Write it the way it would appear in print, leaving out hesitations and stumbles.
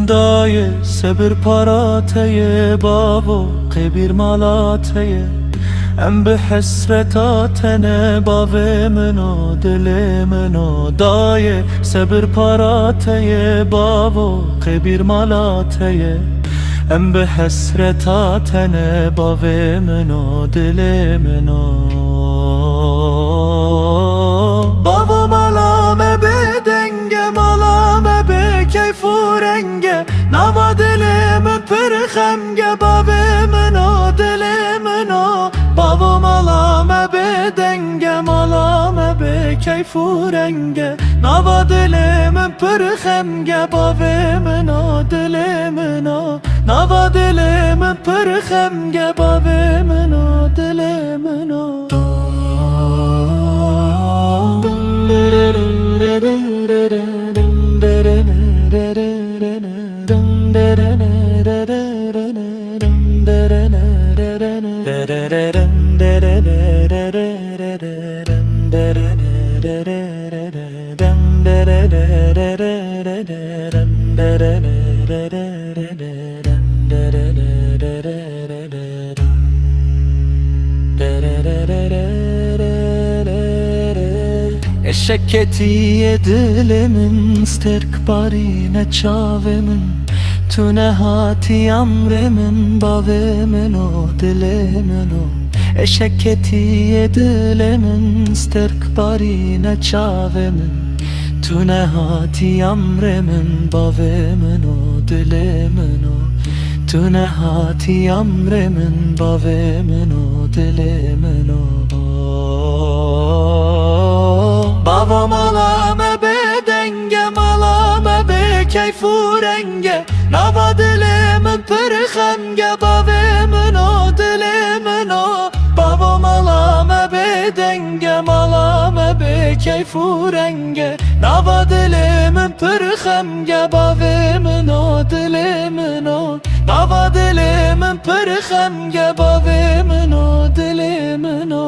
دایه سبر پاراتیه بابو قبیر مالاتیه ام به حسرتاتنه باوه منو دل منو دایه سبر پاراتیه بابو قبیر مالاتیه ام به حسرتاتنه باوه منو دل منو بابا مالامه به دنگه مالامه به کیف و رنگه نوا دلم پر خمگه باوه منو دل منو بابا مالامه به دنگه مالامه به کیف و رنگه نوا دلم پر خمگه باوه منو دل منو نوا دلم پر خمگه باوه منو دل منو Eşek etiye dilimin sterkbarine çavemin Tune hati amremin bavemin o dilimin o Eşek etiye dilimin sterkbarine çavemin Tune hati amremin bavemin o dilimin o Tune hati amremin bavemin o dilimin o Baba malame be denge malame be keyf u renge Nava dilimin per xemge bavemin o dilimin o Baba malame be denge malame be keyf u renge Nava dilimin per xemge bavemin o dilimin o Nava dilimin per xemge bavemin o dilimin o